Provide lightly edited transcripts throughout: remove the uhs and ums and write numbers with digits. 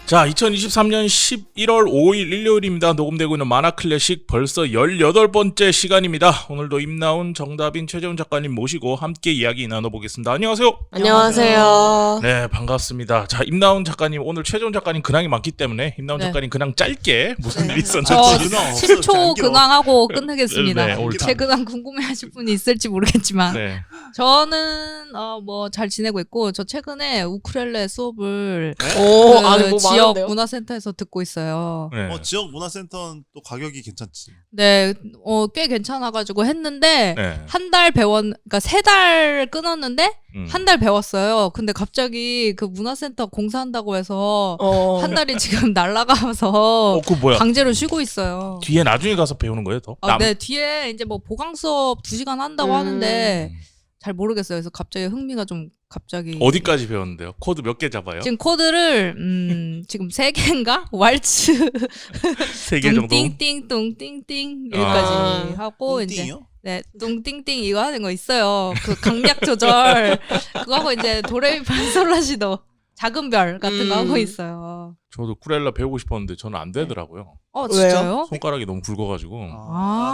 자, 2023년 11월 5일 일요일입니다. 녹음되고 있는 만화클래식 벌써 18번째 시간입니다. 오늘도 임나운, 정다빈, 최재훈 작가님 모시고 함께 이야기 나눠보겠습니다. 안녕하세요. 안녕하세요. 네, 반갑습니다. 자, 임나운 작가님, 오늘 최재훈 작가님 근황이 많기 때문에 임나운 네. 작가님 근황 짧게 무슨 일이 있었는지. 10초 근황하고 끝내겠습니다. 네, 오늘 제 근황 궁금해하실 분이 있을지 모르겠지만 네. 저는 뭐 잘 지내고 있고, 저 최근에 우쿨렐레 수업을 오, 그 아니 뭐 지역 많은데요? 문화센터에서 듣고 있어요. 네. 지역 문화센터는 또 가격이 괜찮지. 네, 꽤 괜찮아가지고 했는데 네. 한 달 그러니까 3달 끊었는데 한 달 배웠어요. 근데 갑자기 그 문화센터 공사한다고 해서 한 달이 지금 날아가서 그 뭐야? 강제로 쉬고 있어요. 뒤에 나중에 가서 배우는 거예요, 더? 네, 뒤에 이제 뭐 보강 수업 2시간 한다고 하는데 잘 모르겠어요. 그래서 갑자기 흥미가 좀 갑자기. 어디까지 배웠는데요? 코드 몇 개 잡아요? 지금 코드를 지금 3개인가? 왈츠 3개 정도? 띵띵 똥띵띵 여기까지 하고 이제 띵띵이요? 네, 똥띵띵 이거 하는 거 있어요. 그 강약 조절 그거 하고 이제 도레미파솔라시도 작은 별 같은 거 하고 있어요. 저도 쿠렐라 배우고 싶었는데 저는 안 되더라고요. 진짜요? 손가락이 너무 굵어가지고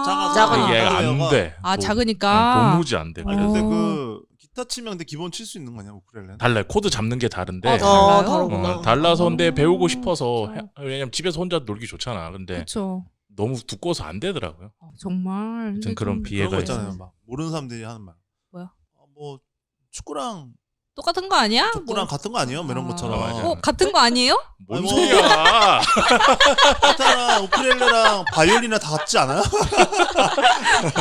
작아서. 이게 안 돼. 작으니까. 도무지 안 돼. 아니 근데 그 기타 치면 근데 기본 칠 수 있는 거 아니야 우쿨렐레는? 달라요. 코드 잡는 게 다른데. 달라요? 다르구나. 달라서 근데 배우고 싶어서 왜냐면 집에서 혼자 놀기 좋잖아. 근데 그렇죠. 너무 두꺼워서 안 되더라고요. 정말. 하여튼 그런 그런 비애가 거 있잖아요. 있잖아요. 막 모르는 사람들이 하는 말. 뭐야? 뭐 축구랑 똑같은 거 아니야? 족구랑 같은 거 아니에요? 뭐 이런 것처럼. 맞아요. 같은 거 아니에요? 뭔 아니, 소리야? 기타랑 우쿨렐레랑 바이올린이랑 다 같지 않아요?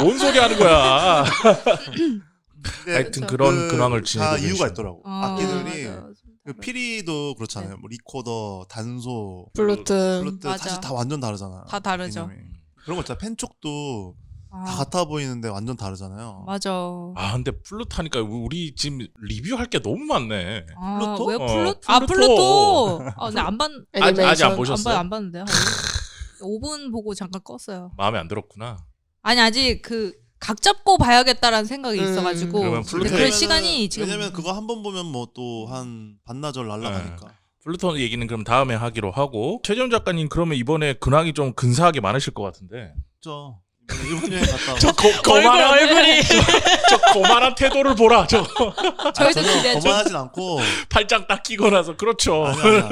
뭔 소리 하는 거야? 근데 하여튼 그런 근황을 지내고 다 이유가 계시죠. 있더라고. 악기들이 맞아요. 그 피리도 그렇잖아요. 뭐 리코더, 단소, 블루트. 블루트 맞아. 사실 다 완전 다르잖아. 다 다르죠. 개념이. 그런 거 있잖아. 펜촉도 아, 다 같아 보이는데 완전 다르잖아요. 맞아. 근데 플루트 하니까 우리 지금 리뷰할 게 너무 많네. 플루토? 왜 플루토. 플루토. 근데 아직 안 보셨어요? 안 봤는데요. 5분 보고 잠깐 껐어요. 마음에 안 들었구나. 아니 아직 각 잡고 봐야겠다라는 생각이 있어가지고. 그러면 근데 플루토- 그럴 시간이 지금. 왜냐면 그거 한 번 보면 뭐 또 한 반나절 날라가니까. 플루톤 얘기는 그럼 다음에 하기로 하고, 최재훈 작가님 그러면 이번에 근황이 좀 근사하게 많으실 것 같은데. 그렇죠. 일본 여행 갔다. 저 고만한 태도를 보라. 저 저희도 기대죠. 거만하진 않고. 팔짱 딱 끼고 나서 그렇죠. 아니야.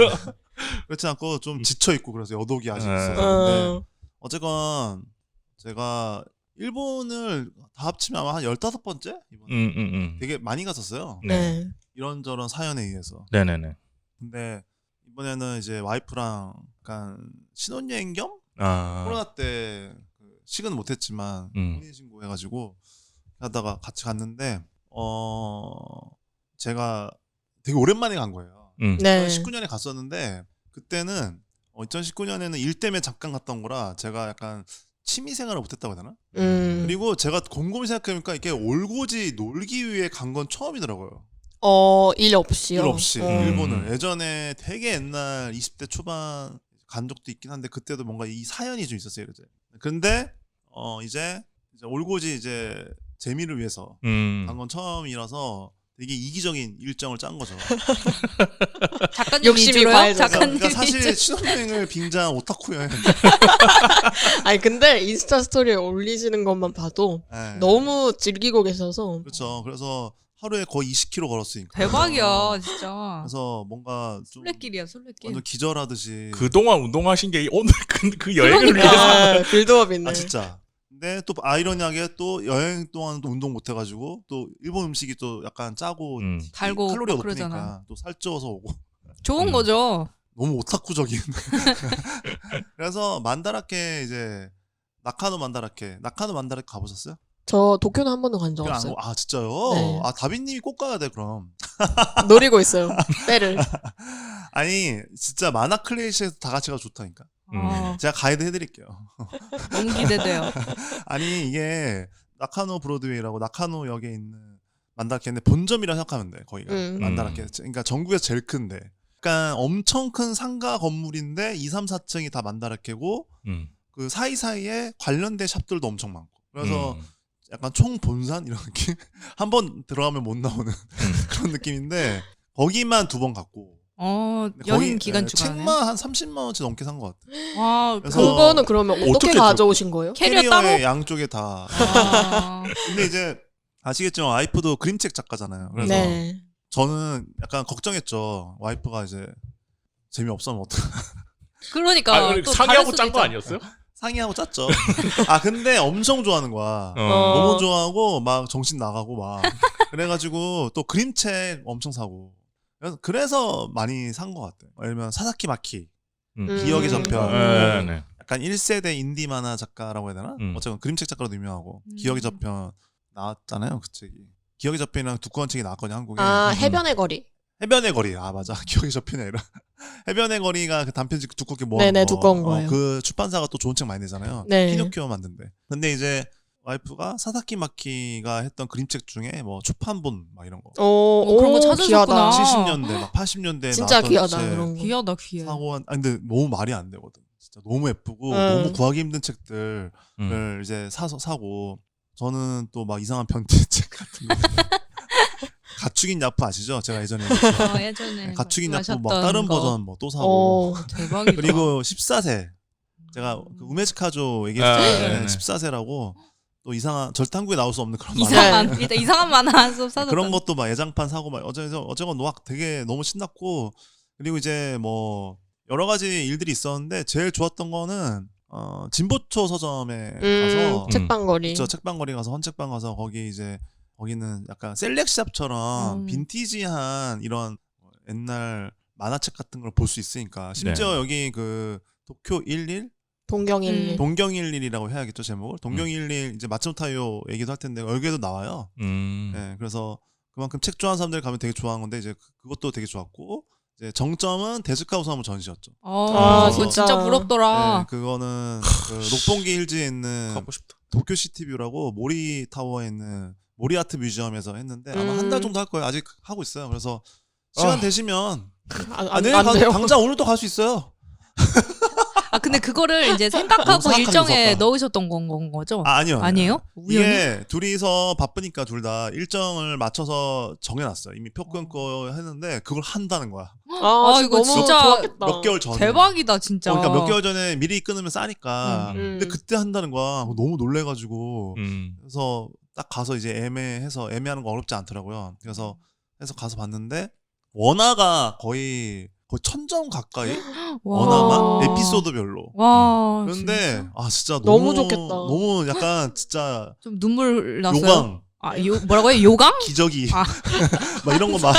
그렇지 않고 좀 지쳐 있고 그래서 여독이 아직 있어요. 근데 어쨌건 제가 일본을 다 합치면 아마 한 15번째? 이번에. 되게 많이 갔었어요. 네. 이런저런 사연에 의해서. 네네네. 근데 이번에는 이제 와이프랑 약간 신혼여행 겸 코로나 때 식은 못했지만 혼인신고 해가지고 하다가 같이 갔는데 제가 되게 오랜만에 간 거예요. 네. 2019년에 갔었는데 그때는 2019년에는 일 때문에 잠깐 갔던 거라 제가 약간 취미 생활을 못했다고 해야 되나? 그리고 제가 곰곰이 생각해보니까 이게 올고지 놀기 위해 간 건 처음이더라고요. 일 없이요. 일 없이 어. 일본을 예전에 되게 옛날 20대 초반 간 적도 있긴 한데 그때도 뭔가 이 사연이 좀 있었어요. 이제. 근데 이제 올고지 이제 재미를 위해서 간 건 처음이라서 되게 이기적인 일정을 짠 거죠. 작가님 욕심이 위주로요? 과해져서. 작가님 그러니까 사실 위주로. 신혼여행을 빙자한 오타쿠 여행. 아니 근데 인스타 스토리에 올리시는 것만 봐도 네. 너무 즐기고 계셔서 그렇죠. 그래서 하루에 거의 20km 걸었으니까. 대박이야 진짜. 그래서 뭔가 좀 술래길이야 술래길. 완전 기절하듯이. 그동안 운동하신 게 오늘 그 여행을 위해서. 빌드업 있네. 아 진짜. 근데 또 아이러니하게 또 여행 동안 또 운동 못 해가지고 또 일본 음식이 또 약간 짜고 달고 칼로리가 그러잖아. 높으니까 또 살쪄서 오고 좋은 거죠. 너무 오타쿠적인. 그래서 만다라케 이제 나카노 만다라케 가보셨어요? 저 도쿄는 한 번도 간 적 없어요. 아 진짜요? 네. 아 다빈님이 꼭 가야 돼 그럼. 노리고 있어요. 때를. 아니 진짜 만화 클래식에서 다 같이 가도 좋다니까. 제가 가이드 해드릴게요. 너무 기대돼요. 아니 이게 나카노 브로드웨이라고 나카노역에 있는 만다라케인데 본점이라 생각하면 돼 거기가. 만다라케. 그러니까 전국에서 제일 큰데. 그러니까 엄청 큰 상가 건물인데 2, 3, 4층이 다 만다라케고 그 사이사이에 관련된 샵들도 엄청 많고. 그래서 약간 총본산 이런 느낌? 한 번 들어가면 못 나오는 그런 느낌인데 거기만 2번 갔고 여행 기간 중간에. 책만 한 30만 원치 넘게 산 것 같아. 그래서 그거는 그러면 어떻게 어떻게 가져오신 거예요? 캐리어 따로? 캐리어에 양쪽에 다. 아. 근데 이제 아시겠지만 와이프도 그림책 작가잖아요. 그래서 네. 저는 약간 걱정했죠. 와이프가 이제 재미없으면 어떡 그러니까 또 상의하고 다를 짠 수도 거 있잖아. 아니었어요? 상의하고 짰죠. 근데 엄청 좋아하는 거야. 어. 너무 좋아하고 막 정신 나가고 막 그래가지고 또 그림책 엄청 사고 그래서 많이 산 것 같아요. 예를 들면 사사키 마키 기억의 저편 네, 네. 약간 1세대 인디 만화 작가라고 해야 되나? 음. 어쨌든 그림책 작가로도 유명하고 기억의 저편 나왔잖아요 그 책이. 기억의 저편이랑 두꺼운 책이 나왔거든요 한국에. 해변의 거리. 해변의 거리. 맞아. 기억의 저편이 아니라 해변의 거리가 그 단편집 두껍게 모아놓은 네네, 거. 두꺼운 거예요. 그 출판사가 또 좋은 책 많이 내잖아요. 네. 피노키오 만든대. 근데 이제 와이프가 사사키 마키가 했던 그림책 중에 뭐 초판본 막 이런 거. 그런 거 찾으셨구나. 귀하다. 70년대 막 80년대 진짜 나왔던 귀하다 책 그런 거. 귀하다 귀해. 사고 근데 너무 말이 안 되거든. 진짜 너무 예쁘고 네. 너무 구하기 힘든 책들을 이제 사고 저는 또 막 이상한 변태 책 같은 거. 가축인 야프 아시죠? 제가 예전에 예전에 가축인 야프 막 마셨던 다른 거. 버전 뭐 또 사고 대박이다. 그리고 14세 제가 그 우메즈카조 아, 얘기했잖아요. 네, 네. 14세라고 또 이상한 절대 한국에 나올 수 없는 그런 이상한 만화 좀 사줬다. 그런 것도 막 예장판 사고 막 어쨌건 막 되게 너무 신났고 그리고 이제 뭐 여러 가지 일들이 있었는데 제일 좋았던 거는 진보초 서점에 가서 책방거리. 저 책방거리 가서 헌책방 가서 거기는 약간 셀렉샵처럼 빈티지한 이런 옛날 만화책 같은 걸 볼 수 있으니까 심지어 여기 그 도쿄 11 동경 11. 동경 11이라고 해야겠죠 제목을. 동경 11 이제 마츠모타요 얘기도 할 텐데 여기에도 나와요. 네, 그래서 그만큼 책 좋아하는 사람들 가면 되게 좋아하는 건데 이제 그것도 되게 좋았고 이제 정점은 데스카 오사무 전시였죠. 그거 진짜 부럽더라. 네, 그거는 그 녹봉기 힐즈에 있는 가고 싶다. 도쿄 시티뷰라고 모리 타워에 있는 모리 아트 뮤지엄에서 했는데 아마 한 달 정도 할 거예요. 아직 하고 있어요. 그래서 시간 되시면 내일 안 돼요. 당장 오늘도 갈 수 있어요. 근데 그거를 이제 생각하고 생각하기 일정에 무섭다. 넣으셨던 건 거죠? 아니요. 아니에요? 우연히? 이게 둘이서 바쁘니까 둘 다 일정을 맞춰서 정해놨어요. 이미 표 끊고 했는데 그걸 한다는 거야. 이거 너무 진짜 좋았겠다. 몇 개월 전에. 대박이다 진짜. 그러니까 몇 개월 전에 미리 끊으면 싸니까. 음. 근데 그때 한다는 거야. 너무 놀래가지고. 음. 그래서 딱 가서 이제 애매하는 거 어렵지 않더라고요. 그래서 가서 봤는데 원화가 거의 1000점 가까이 원화만 에피소드별로. 와. 그런데 진짜? 진짜 너무 좋겠다. 너무 약간 진짜 좀 눈물 났어요. 요강 뭐라고요? 요강? 기저귀 막 이런 거 막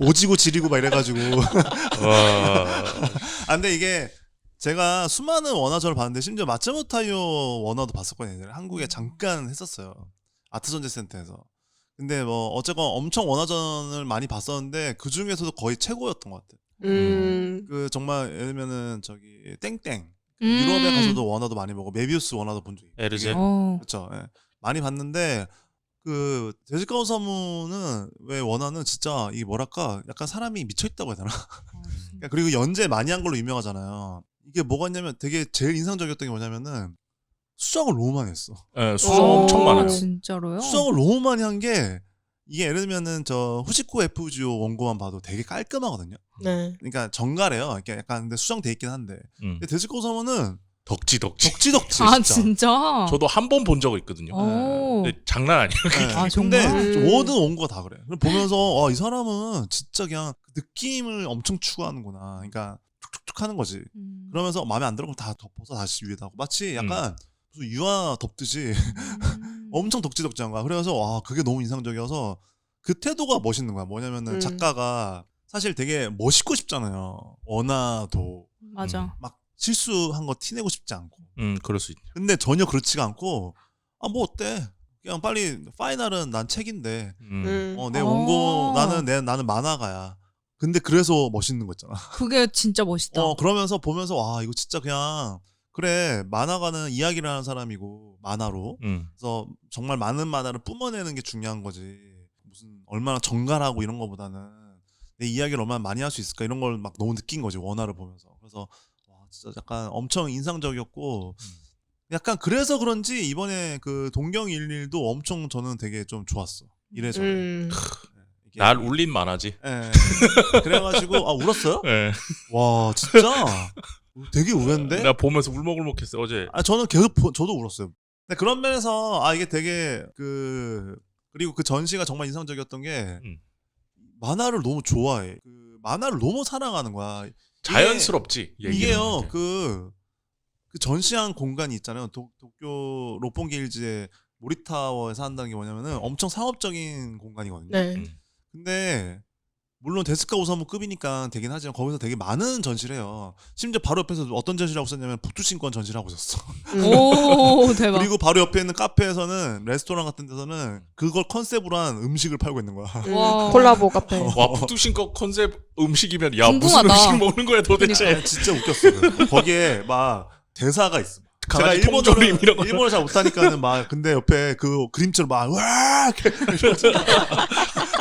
오지고 지리고 막 이래가지고. 근데 이게 제가 수많은 원화전을 봤는데 심지어 마츠모타요 원화도 봤었거든요. 한국에 잠깐 했었어요. 아트전제센터에서. 근데 뭐 어쨌건 엄청 원화전을 많이 봤었는데 그 중에서도 거의 최고였던 것 같아요. 그 정말 예를 들면은 저기 땡땡 유럽에 가서도 원화도 많이 보고 메비우스 원화도 본 적이 있고. 에르제. 그렇죠. 예. 많이 봤는데 그 데스카 오사무는 왜 원화는 진짜 이 뭐랄까 약간 사람이 미쳐 있다고 해야 되나? 그리고 연재 많이 한 걸로 유명하잖아요. 이게 뭐가 있냐면 되게 제일 인상적이었던 게 뭐냐면은 수정을 너무 많이 했어. 네, 수정 엄청 많아요. 진짜로요? 수정을 너무 많이 한 게 이게 예를 들면은 저 후시코 FGO 원고만 봐도 되게 깔끔하거든요. 네. 그러니까 정갈해요. 이렇게 약간 근데 수정돼 있긴 한데. 근데 데스카 오사무는 덕지. 덕지덕지 진짜. 진짜? 저도 한 번 본 적은 있거든요. 근데 장난 아니에요. 네. 정말? 근데 모든 원고가 다 그래. 보면서 이 사람은 진짜 그냥 느낌을 엄청 추구하는구나. 그러니까 툭툭툭 하는 거지. 그러면서 마음에 안 들면 다 덮어서 다시 위에다 하고 마치 약간 무슨 유화 덮듯이 엄청 덕지덕지한 거야. 그래서 그게 너무 인상적이어서 그 태도가 멋있는 거야. 뭐냐면은 작가가 사실 되게 멋있고 싶잖아요. 원화도 맞아. 막 실수한 거 티내고 싶지 않고. 그럴 수 있죠. 근데 전혀 그렇지가 않고 뭐 어때? 그냥 빨리 파이널은 난 책인데 내 원고 나는 만화가야. 근데 그래서 멋있는 거 있잖아. 그게 진짜 멋있다. 그러면서 보면서 이거 진짜 그냥 그래 만화가는 이야기를 하는 사람이고 만화로 그래서 정말 많은 만화를 뿜어내는 게 중요한 거지. 무슨 얼마나 정갈하고 이런 거보다는 내 이야기를 얼마나 많이 할 수 있을까 이런 걸 막 너무 느낀 거지 원화를 보면서. 그래서 진짜 약간 엄청 인상적이었고 약간 그래서 그런지 이번에 그 동경 11도 엄청 저는 되게 좀 좋았어. 이래저래. 날 울린 만화지. 예. 그래가지고 울었어요? 예. 와 진짜 되게 우였는데. 나 보면서 울먹울먹했어 어제. 저는 계속 저도 울었어요. 근데 그런 면에서 이게 되게 그리고 그 전시가 정말 인상적이었던 게 만화를 너무 좋아해. 그 만화를 너무 사랑하는 거야. 자연스럽지. 이게요. 그 전시한 공간이 있잖아요. 도쿄 롭pongi 일지의 모리타워에서 한다는 게 뭐냐면은 엄청 상업적인 공간이거든요. 네. 근데 물론 데스카 오사무급이니까 되긴 하지만 거기서 되게 많은 전시를 해요. 심지어 바로 옆에서 어떤 전시를 하고 있었냐면 북두신권 전시를 하고 있었어. 오 대박. 그리고 바로 옆에 있는 카페에서는 레스토랑 같은 데서는 그걸 컨셉으로 한 음식을 팔고 있는 거야. 와. 콜라보 카페. 와 북두신거 컨셉 음식이면 야 궁금하다. 무슨 음식 먹는 거야 도대체. 그러니까. 진짜 웃겼어. 거기에 막 대사가 있어. 제가 강아지 통조림 이런 거. 일본어를 잘 못하니까는 막 근데 옆에 그 그림처럼 막 와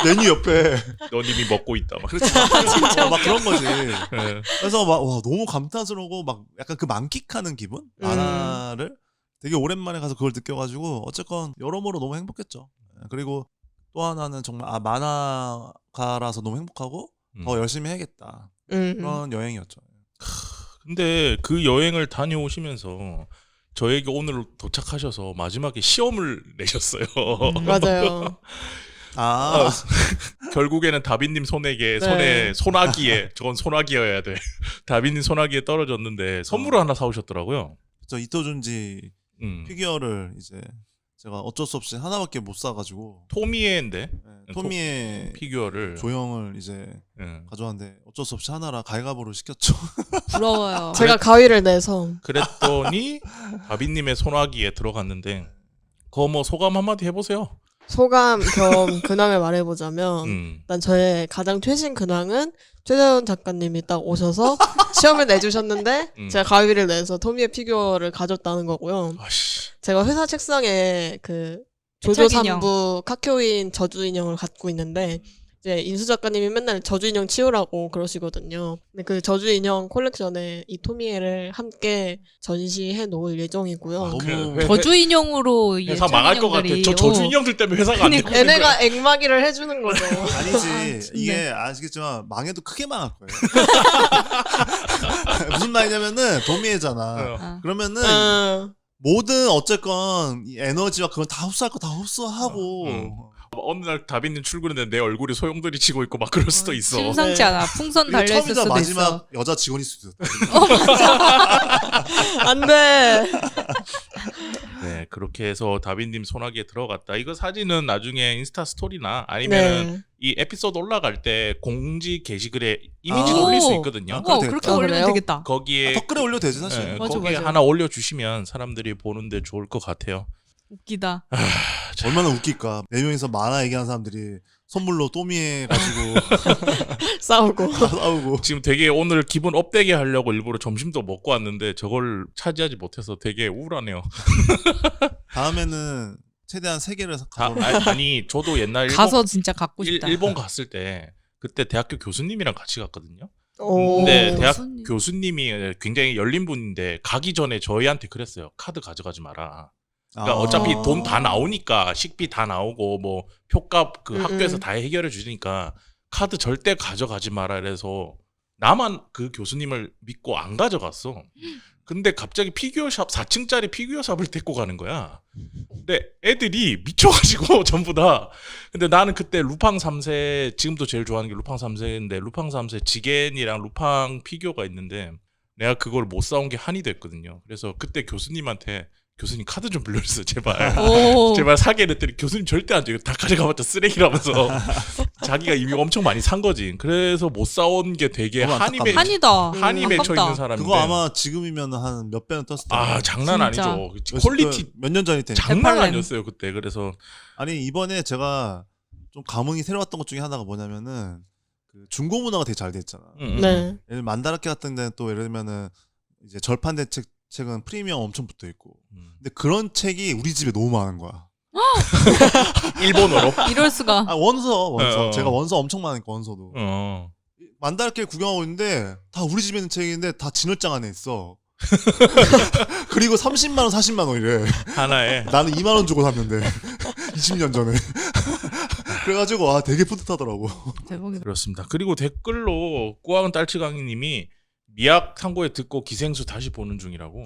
메뉴 옆에 넌 이미 먹고 있다. 막. 그렇지. 진짜 막 그런 거지. 예. 그래서 막 와 너무 감탄스러우고 막 약간 그 만끽하는 기분 만화를 되게 오랜만에 가서 그걸 느껴가지고 어쨌건 여러모로 너무 행복했죠. 그리고 또 하나는 정말 만화가라서 너무 행복하고 더 열심히 해야겠다 그런 여행이었죠. 근데 그 여행을 다녀오시면서 저에게 오늘 도착하셔서 마지막에 시험을 내셨어요. 맞아요. 결국에는 다빈님 손에 네. 소나기에 저건 소나기여야 돼. 다빈님 소나기에 떨어졌는데 선물을 하나 사오셨더라고요. 저 이토준지 피규어를 이제 제가 어쩔 수 없이 하나밖에 못 사가지고 토미에인데 토미의 피규어를 조형을 이제 예. 가져왔는데 어쩔 수 없이 하나라 가위바위보를 시켰죠. 부러워요. 제가 가위를 내서 그랬더니 다빈님의 소나기에 들어갔는데 그거 뭐 소감 한마디 해보세요. 소감 겸 근황을 말해보자면 난 저의 가장 최신 근황은 최재원 작가님이 딱 오셔서 시험을 내주셨는데 제가 가위를 내서 토미의 피규어를 가졌다는 거고요. 아씨. 제가 회사 책상에 그 조조 3부 카쿄인 저주 인형을 갖고 있는데 이제 인수 작가님이 맨날 저주 인형 치우라고 그러시거든요. 근데 그 저주 인형 콜렉션에 이 토미에를 함께 전시해 놓을 예정이고요. 너무 저주 인형으로 회사 망할 것 같아. 저 저주 인형들 때문에 회사가 안 되고 있는 거야. 얘네가 액마기를 해주는 거죠. 아니지. 이게 아시겠지만 망해도 크게 망할 거예요. 무슨 말이냐면은 도미에잖아. 그러면은 모든 어쨌건 이 에너지와 그건 다 흡수할 거 다 흡수하고 어느 날 다빈님 출근했는데 내 얼굴이 소용돌이 치고 있고 막 그럴 수도 있어. 심상치 않아. 풍선 그리고 달려있을 처음이자 수도 마지막 있어. 여자 직원일 수도 있어. 안 돼. 네, 그렇게 해서 다빈님 소나기에 들어갔다. 이거 사진은 나중에 인스타 스토리나 아니면 이 에피소드 올라갈 때 공지 게시글에 이미지도 올릴 수 있거든요. 와, 되겠다. 그렇게 올리면 그래요? 되겠다. 거기에 댓글에 올려도 되지 사실. 네, 맞아, 거기에 맞아. 하나 올려주시면 사람들이 보는데 좋을 것 같아요. 웃기다. 얼마나 웃길까. 4명이서 만화 얘기하는 사람들이 선물로 또미에 가지고 싸우고. 싸우고. 지금 되게 오늘 기분 업되게 하려고 일부러 점심도 먹고 왔는데 저걸 차지하지 못해서 되게 우울하네요. 다음에는 최대한 3개를 아니 저도 옛날 가서 진짜 갖고 싶다. 일본 갔을 때 그때 대학교 교수님이랑 같이 갔거든요. 오. 근데 대학 교수님. 교수님이 굉장히 열린 분인데 가기 전에 저희한테 그랬어요. 카드 가져가지 마라. 그러니까 어차피 돈 다 나오니까 식비 다 나오고 뭐 표값 그 학교에서 다 해결해 주니까 카드 절대 가져가지 마라 그래서 나만 그 교수님을 믿고 안 가져갔어. 근데 갑자기 피규어샵 4층짜리 피규어샵을 데리고 가는 거야. 근데 애들이 미쳐가지고 전부 다. 근데 나는 그때 루팡 3세 지금도 제일 좋아하는 게 루팡 3세인데 루팡 3세 지겐이랑 루팡 피규어가 있는데 내가 그걸 못 사온 게 한이 됐거든요. 그래서 그때 교수님한테 교수님 카드 좀 빌려주세요 제발. 오. 제발 사게 했더니 교수님 절대 안 돼요. 다 가져가봤자 쓰레기라면서 자기가 이미 엄청 많이 산 거지. 그래서 못 사온 게 되게 너무 한이다. 한이 맺혀 아깝다. 있는 사람인데. 그거 아마 지금이면 한 몇 배는 떴을 텐데. 아 장난 진짜. 아니죠. 퀄리티 몇 년 전일 테니까. 장난 대팔렘. 아니었어요 그때. 그래서 아니 이번에 제가 좀 감흥이 새로웠던 것 중에 하나가 뭐냐면은 그 중고 문화가 되게 잘 돼 있잖아. 네. 예를 들면 만다라케 같은 데는 또 예를 들면은 이제 절판된 책은 프리미엄 엄청 붙어 있고. 근데 그런 책이 우리 집에 너무 많은 거야. 일본어로. 이럴 수가. 원서. 제가 원서 엄청 많으니까 원서도. 만다라케 구경하고 있는데 다 우리 집에 있는 책인데 다 진열장 안에 있어. 그리고 30만 원, 40만 원이래. 하나에. 나는 2만 원 주고 샀는데 20년 전에. 그래가지고 와 되게 뿌듯하더라고. 대박이다. 그렇습니다. 그리고 댓글로 꾸학은 딸치강이님이 미약 탐구에 듣고 기생수 다시 보는 중이라고.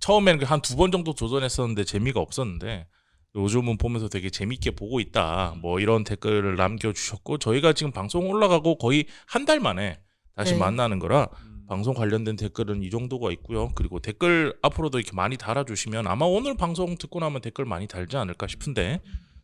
처음에는 한 2번 정도 도전했었는데 재미가 없었는데 요즘은 보면서 되게 재밌게 보고 있다. 뭐 이런 댓글을 남겨주셨고 저희가 지금 방송 올라가고 거의 한 달 만에 다시 네. 만나는 거라 방송 관련된 댓글은 이 정도가 있고요. 그리고 댓글 앞으로도 이렇게 많이 달아주시면 아마 오늘 방송 듣고 나면 댓글 많이 달지 않을까 싶은데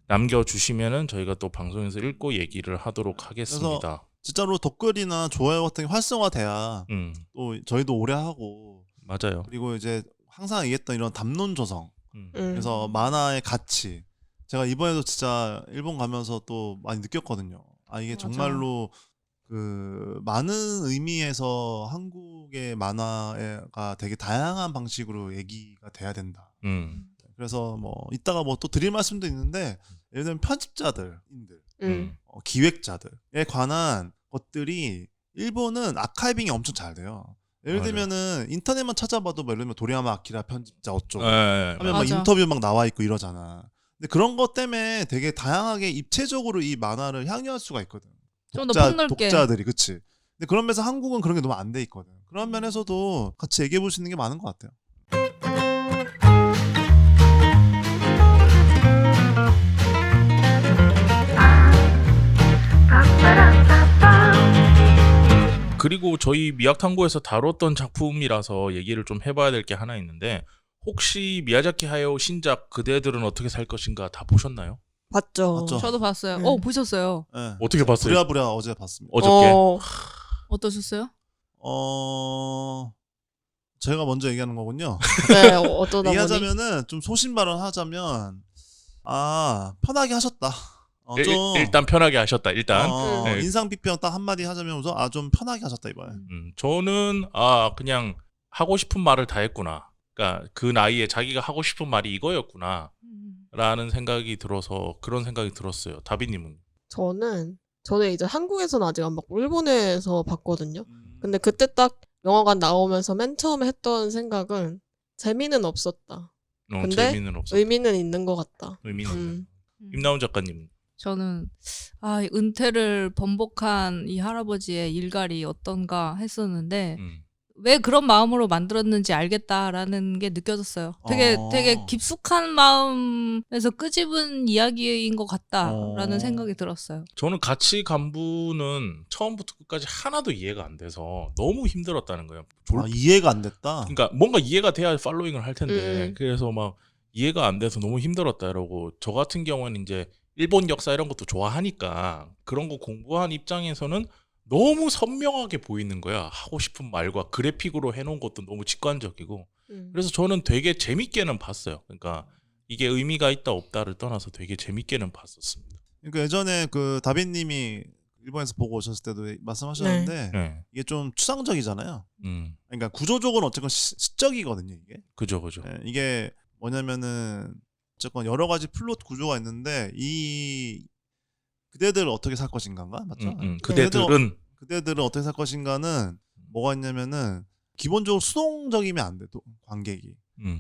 남겨주시면은 저희가 또 방송에서 읽고 얘기를 하도록 하겠습니다. 진짜로 댓글이나 좋아요 같은 게 활성화돼야 또 저희도 오래 하고 맞아요. 그리고 이제 항상 얘기했던 이런 담론 조성 그래서 만화의 가치 제가 이번에도 진짜 일본 가면서 또 많이 느꼈거든요. 아 이게 맞아. 정말로 그 많은 의미에서 한국의 만화가 되게 다양한 방식으로 얘기가 돼야 된다. 그래서 뭐 이따가 뭐 또 드릴 말씀도 있는데 예를 들면 편집자들인들 기획자들에 관한 것들이 일본은 아카이빙이 엄청 잘 돼요. 예를 들면은 인터넷만 찾아봐도 뭐 예를 들면 도리야마 아키라 편집자 어쩌고 하면 막 맞아. 인터뷰 막 나와 있고 이러잖아. 근데 그런 것 때문에 되게 다양하게 입체적으로 이 만화를 향유할 수가 있거든. 좀 더 폭넓게. 독자들이 그치. 근데 그런 면에서 한국은 그런 게 너무 안 돼 있거든. 그런 면에서도 같이 얘기해 볼 수 있는 게 많은 것 같아요. 그리고 저희 미약탐구에서 다뤘던 작품이라서 얘기를 좀 해봐야 될 게 하나 있는데 혹시 미야자키 하야오 신작 그대들은 어떻게 살 것인가 다 보셨나요? 봤죠. 저도 봤어요. 네. 보셨어요? 네. 어떻게 봤어요? 부랴부랴 어제 봤습니다. 어저께. 어떠셨어요? 제가 먼저 얘기하는 거군요. 네, 어떠다 보니. 얘기하자면은 좀 소신발언 하자면 편하게 하셨다. 일단 편하게 하셨다. 일단 네. 인상 비평 딱 한마디 하자면 우선 좀 편하게 하셨다 이번에. 저는 그냥 하고 싶은 말을 다 했구나. 그러니까 그 나이에 자기가 하고 싶은 말이 이거였구나 라는 생각이 들어서 그런 생각이 들었어요. 다비님은? 저는 이제 한국에서는 아직 안 봤고 일본에서 봤거든요. 근데 그때 딱 영화관 나오면서 맨 처음에 했던 생각은 재미는 없었다. 근데 재미는 없었다. 의미는 있는 것 같다. 의미는 임나훈 작가님. 저는 은퇴를 번복한 이 할아버지의 일갈이 어떤가 했었는데 왜 그런 마음으로 만들었는지 알겠다라는 게 느껴졌어요. 되게 깊숙한 마음에서 끄집은 이야기인 것 같다라는 생각이 들었어요. 저는 같이 간부는 처음부터 끝까지 하나도 이해가 안 돼서 너무 힘들었다는 거예요. 이해가 안 됐다? 그러니까 뭔가 이해가 돼야 팔로잉을 할 텐데 그래서 막 이해가 안 돼서 너무 힘들었다 이러고 저 같은 경우는 이제 일본 역사 이런 것도 좋아하니까 그런 거 공부한 입장에서는 너무 선명하게 보이는 거야. 하고 싶은 말과 그래픽으로 해놓은 것도 너무 직관적이고 그래서 저는 되게 재밌게는 봤어요. 그러니까 이게 의미가 있다 없다를 떠나서 되게 재밌게는 봤었습니다. 그러니까 예전에 그 다빈님이 일본에서 보고 오셨을 때도 말씀하셨는데 네. 이게 좀 추상적이잖아요. 그러니까 구조적으로 어쨌건 시적이거든요. 이게. 그죠. 네, 이게 뭐냐면은 어쨌건 여러 가지 플롯 구조가 있는데 이 그대들 어떻게 살 것인가인가 맞죠? 그대들은 어떻게 살 것인가는 뭐가 있냐면은 기본적으로 수동적이면 안 돼. 또 관객이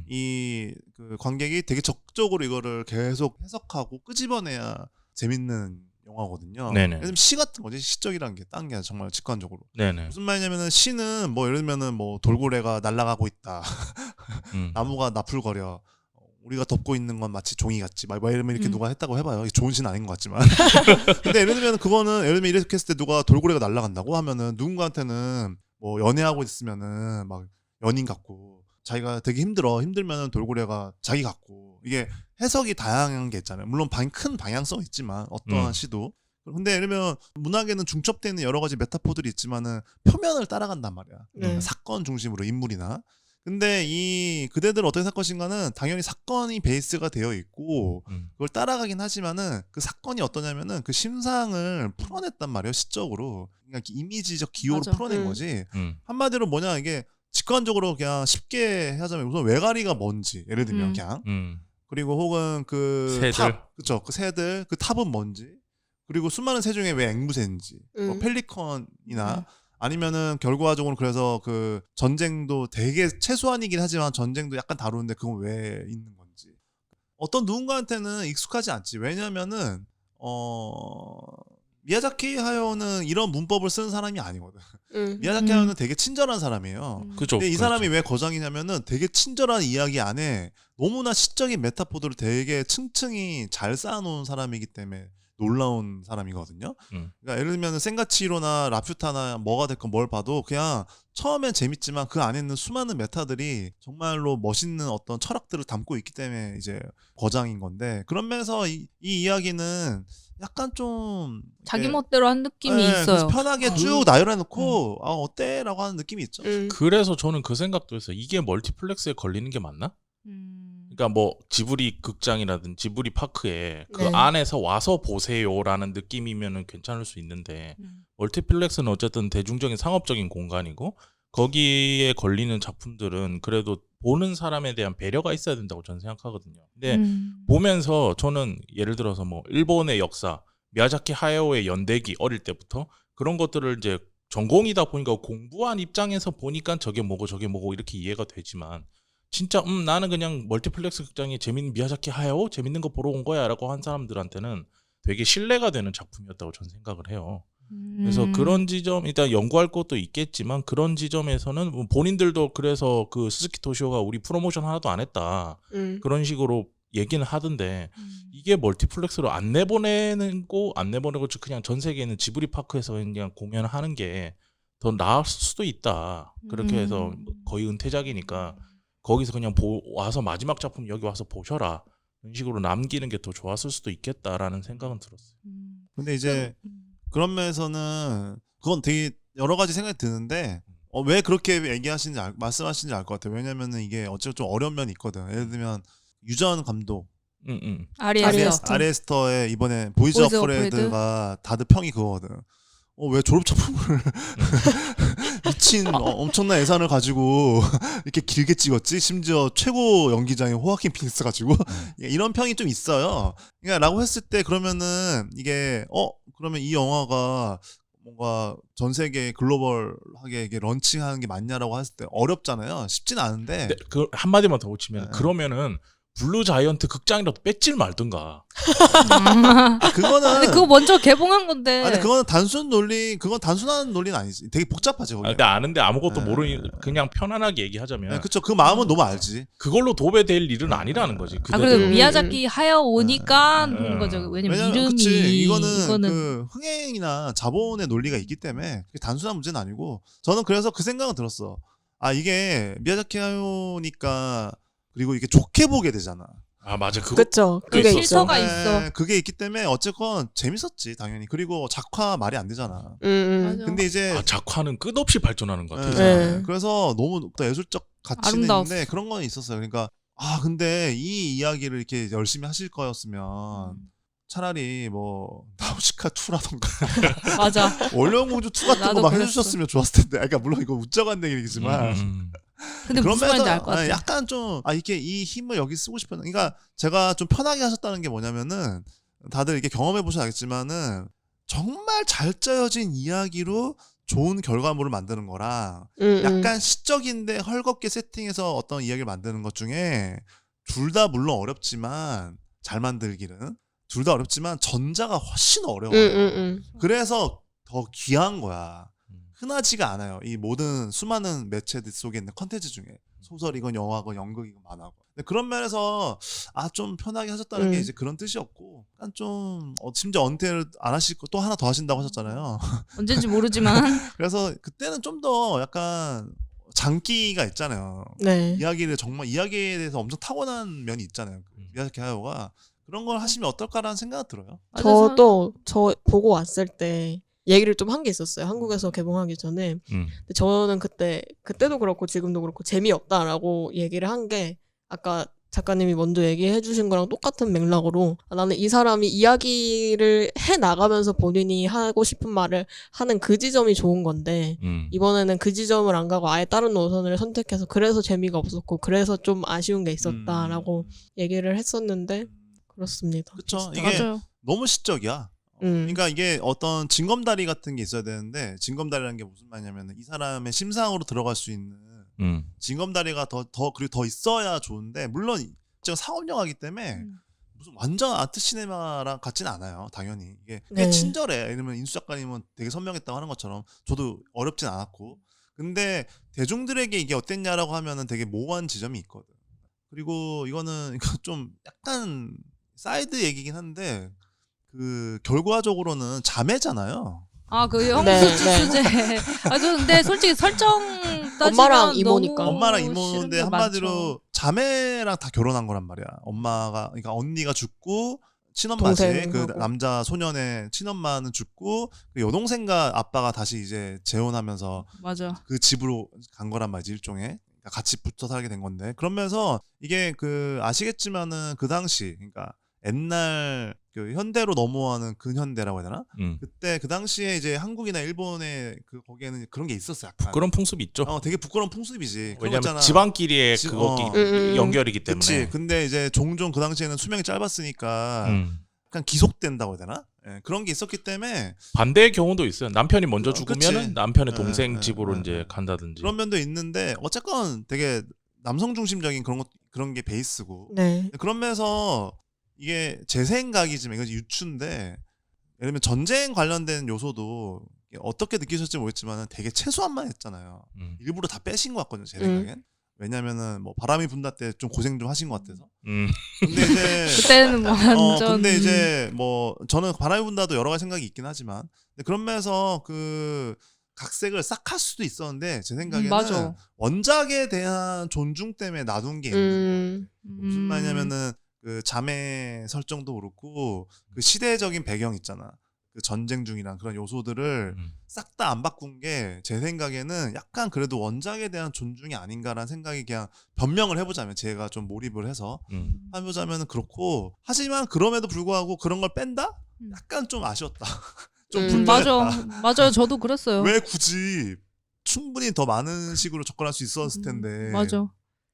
이 그 관객이 되게 적극적으로 이거를 계속 해석하고 끄집어내야 재밌는 영화거든요. 네네. 예를 들면 시 같은 거지. 시적이라는 게 딴 게 정말 직관적으로. 네네. 무슨 말이냐면은 시는 뭐 예를 들면은 뭐 돌고래가 날아가고 있다. 나무가 나풀거려. 우리가 덮고 있는 건 마치 종이 같지. 막 이러면 이렇게 누가 했다고 해봐요. 이게 좋은 시는 아닌 것 같지만. 근데 예를 들면 그거는 예를 들면 이렇게 했을 때 누가 돌고래가 날아간다고 하면은 누군가한테는 뭐 연애하고 있으면은 막 연인 같고 자기가 되게 힘들면은 돌고래가 자기 같고 이게 해석이 다양한 게 있잖아요. 물론 큰 방향성은 있지만 어떠한 시도. 근데 예를 들면 문학에는 중첩되는 여러 가지 메타포들이 있지만은 표면을 따라간단 말이야. 사건 중심으로 인물이나. 근데 이 그대들 어떻게 살 것인가는 당연히 사건이 베이스가 되어 있고 그걸 따라가긴 하지만은 그 사건이 어떠냐면은 그 심상을 풀어냈단 말이에요. 시적으로. 그러니까 이미지적 기호로 풀어낸 거지. 한마디로 뭐냐 이게 직관적으로 그냥 쉽게 하자면 우선 외가리가 뭔지 예를 들면 그냥 그리고 혹은 그 새들. 탑 그쵸 그 새들 그 탑은 뭔지 그리고 수많은 새 중에 왜 앵무새인지 뭐 펠리컨이나 아니면은 결과적으로 그래서 그 전쟁도 되게 최소한이긴 하지만 전쟁도 약간 다루는데 그건 왜 있는 건지 어떤 누군가한테는 익숙하지 않지. 왜냐면은 미야자키 하야오는 이런 문법을 쓰는 사람이 아니거든. 미야자키 하야오는 되게 친절한 사람이에요. 그죠. 근데 이 사람이 왜 거장이냐면은 되게 친절한 이야기 안에 너무나 시적인 메타포들을 되게 층층이 잘 쌓아놓은 사람이기 때문에 놀라운 사람이거든요. 그러니까 예를 들면 센가치히로나 라퓨타나 뭐가 됐건 뭘 봐도 그냥 처음엔 재밌지만 그 안에 있는 수많은 메타들이 정말로 멋있는 어떤 철학들을 담고 있기 때문에 이제 거장인 건데, 그런 면에서 이 이야기는 약간 좀 자기 멋대로 한 느낌이 있어요. 그래서 편하게 쭉 나열해놓고 어때? 라고 하는 느낌이 있죠. 그래서 저는 그 생각도 했어요. 이게 멀티플렉스에 걸리는 게 맞나? 그러니까 뭐 지브리 극장이라든 지브리 파크에 그 안에서 와서 보세요라는 느낌이면은 괜찮을 수 있는데 멀티플렉스는 어쨌든 대중적인 상업적인 공간이고 거기에 걸리는 작품들은 그래도 보는 사람에 대한 배려가 있어야 된다고 저는 생각하거든요. 근데 보면서 저는 예를 들어서 뭐 일본의 역사, 미야자키 하야오의 연대기 어릴 때부터 그런 것들을 이제 전공이다 보니까 공부한 입장에서 보니까 저게 뭐고 이렇게 이해가 되지만 진짜 나는 그냥 멀티플렉스 극장에 재밌는 미야자키 하야오 재밌는 거 보러 온 거야 라고 한 사람들한테는 되게 신뢰가 되는 작품이었다고 저는 생각을 해요. 그래서 그런 지점, 일단 연구할 것도 있겠지만 그런 지점에서는 뭐 본인들도 그래서 그 스즈키 토시오가 우리 프로모션 하나도 안 했다 그런 식으로 얘기는 하던데 이게 멀티플렉스로 안 내보내고 그냥 전 세계에 있는 지브리 파크에서 그냥 공연하는 게 더 나을 수도 있다. 그렇게 해서 거의 은퇴작이니까 거기서 그냥 와서 마지막 작품 여기 와서 보셔라 이런 식으로 남기는 게 더 좋았을 수도 있겠다라는 생각은 들었어요. 근데 이제 그런 면에서는 그건 되게 여러 가지 생각이 드는데 왜 그렇게 말씀하시는지 알 것 같아요. 왜냐면은 이게 어쨌든 좀 어려운 면이 있거든. 예를 들면 유전 감독 아리에스터의 이번에 보이즈 오브 프레드가 다들 평이 그거거든. 왜 졸업 작품을 미친 엄청난 예산을 가지고 이렇게 길게 찍었지? 심지어 최고 연기자인 호아킨 피닉스 가지고 이런 평이 좀 있어요. 그러니까 라고 했을 때 그러면은 이게 그러면 이 영화가 뭔가 전 세계 글로벌하게 이게 런칭하는 게 맞냐라고 했을 때 어렵잖아요. 쉽진 않은데. 네, 그 한마디만 더 붙이면 그러면은 블루 자이언트 극장이라도 뺏질 말든가. 그거는. 근데 그거 먼저 개봉한 건데. 아니 그거는 그건 단순한 논리는 아니지. 되게 복잡하지 거기. 근데 아는데 아무것도 모르니 그냥 편안하게 얘기하자면. 그렇죠. 그 마음은 너무 알지. 그걸로 도배될 일은 아니라는 거지. 그래도 미야자키 하야오니까 하는 거죠. 왜냐면 이름이. 그치. 이거는 그 흥행이나 자본의 논리가 있기 때문에 단순한 문제는 아니고 저는 그래서 그 생각은 들었어. 이게 미야자키 하야오니까. 그리고 이게 좋게 보게 되잖아. 맞아. 그렇죠. 그게 실서가 있어. 그게 있기 때문에 어쨌건 재밌었지 당연히. 그리고 작화 말이 안 되잖아. 맞아. 근데 이제 작화는 끝없이 발전하는 것 같아요. 그래서 너무 또 예술적 가치는 아름다웠어. 있는데 그런 건 있었어요. 그러니까 근데 이 이야기를 이렇게 열심히 하실 거였으면 차라리 뭐 나우시카 2라던가 맞아. 원령공주 2 같은 거 막 해주셨으면 좋았을 텐데. 그러니까 물론 이거 웃자고 한 얘기지만. 근데 무슨 말인지 알 것 같아. 약간 좀 이렇게 이 힘을 여기 쓰고 싶었는. 그러니까 제가 좀 편하게 하셨다는 게 뭐냐면은 다들 이렇게 경험해 보셔야 알겠지만은 정말 잘 짜여진 이야기로 좋은 결과물을 만드는 거랑 약간 시적인데 헐겁게 세팅해서 어떤 이야기를 만드는 것 중에 둘 다 물론 어렵지만 잘 만들기는 둘 다 어렵지만 전자가 훨씬 어려워요. 그래서 더 귀한 거야. 흔하지가 않아요. 이 모든 수많은 매체들 속에 있는 컨텐츠 중에 소설이건 영화건 연극이건 만화건. 그런 면에서 좀 편하게 하셨다는 게 이제 그런 뜻이었고, 약간 좀 심지어 언태를 안 하실 거 또 하나 더 하신다고 하셨잖아요. 언제인지 모르지만. 그래서 그때는 좀 더 약간 장기가 있잖아요. 네. 이야기에 대해서 엄청 타고난 면이 있잖아요. 미야자키 하야오가 그런 걸 하시면 어떨까라는 생각이 들어요. 저도 저 보고 왔을 때 얘기를 좀 한 게 있었어요. 한국에서 개봉하기 전에. 근데 저는 그때도 그렇고 지금도 그렇고 재미없다라고 얘기를 한 게 아까 작가님이 먼저 얘기해 주신 거랑 똑같은 맥락으로 나는 이 사람이 이야기를 해 나가면서 본인이 하고 싶은 말을 하는 그 지점이 좋은 건데 이번에는 그 지점을 안 가고 아예 다른 노선을 선택해서 그래서 재미가 없었고 그래서 좀 아쉬운 게 있었다라고 얘기를 했었는데 그렇습니다. 그렇죠. 이게 맞아요. 너무 시적이야. 그러니까 이게 어떤 징검다리 같은 게 있어야 되는데 징검다리라는 게 무슨 말이냐면 이 사람의 심상으로 들어갈 수 있는 징검다리가 그리고 더 있어야 좋은데 물론 지금 상업 영화이기 때문에 무슨 완전 아트 시네마랑 같지는 않아요. 당연히 이게 꽤 네. 친절해. 예를 들면 인수 작가님은 되게 선명했다고 하는 것처럼 저도 어렵진 않았고, 근데 대중들에게 이게 어땠냐라고 하면은 되게 모호한 지점이 있거든. 그리고 이거는 이거 좀 약간 사이드 얘기긴 한데 그 결과적으로는 자매잖아요. 아, 그 네, 형수 네. 주제. 아, 저 근데 솔직히 설정 따지면 엄마랑 이모니까. 너무 엄마랑 싫은 이모인데 게 한마디로 많죠. 자매랑 다 결혼한 거란 말이야. 엄마가, 그러니까 언니가 죽고 친엄마지, 그 동생하고. 남자 소년의 친엄마는 죽고 그 여동생과 아빠가 다시 이제 재혼하면서 맞아. 그 집으로 간 거란 말이지, 일종의. 그러니까 같이 붙어 살게 된 건데, 그러면서 이게 그 아시겠지만은 그 당시, 그러니까 옛날 그 현대로 넘어가는 근현대라고 해야 되나? 그때 그 당시에 이제 한국이나 일본의 그 거기에는 그런 게 있었어, 약간. 그런 풍습이 있죠. 되게 부끄러운 풍습이지. 그런 거 왜냐면 있잖아. 지방끼리의 지- 그거 음. 연결이기 때문에. 그치. 근데 이제 종종 그 당시에는 수명이 짧았으니까 약간 기속된다고 해야 되나? 예, 그런 게 있었기 때문에 반대의 경우도 있어요. 남편이 먼저 그치. 죽으면 남편의 예, 동생 예, 집으로 예, 이제 예. 간다든지. 그런 면도 있는데 어쨌건 되게 남성 중심적인 그런 게 베이스고. 네. 그런 면에서 이게 제 생각이지만 이건 유추인데, 예를 들면 전쟁 관련된 요소도 어떻게 느끼셨을지 모르겠지만 되게 최소한만 했잖아요. 일부러 다 빼신 것 같거든요, 제 생각엔. 왜냐면은 뭐 바람이 분다 때 좀 고생 좀 하신 것 같아서. 근데 이제 그때는 뭐 완전. 근데 이제 뭐 저는 바람이 분다도 여러 가지 생각이 있긴 하지만, 근데 그런 면에서 그 각색을 싹 할 수도 있었는데 제 생각에는 맞아. 원작에 대한 존중 때문에 놔둔 게 있는 거예요. 무슨 말이냐면은 그 자매 설정도 그렇고 그 시대적인 배경 있잖아. 그 전쟁 중이란 그런 요소들을 싹 다 안 바꾼 게 제 생각에는 약간 그래도 원작에 대한 존중이 아닌가라는 생각이, 그냥 변명을 해보자면, 제가 좀 몰입을 해서 해보자면 그렇고, 하지만 그럼에도 불구하고 그런 걸 뺀다? 약간 좀 아쉬웠다. 좀 불편했다. 맞아요. 저도 그랬어요. 왜 굳이 충분히 더 많은 식으로 접근할 수 있었을 텐데 맞아.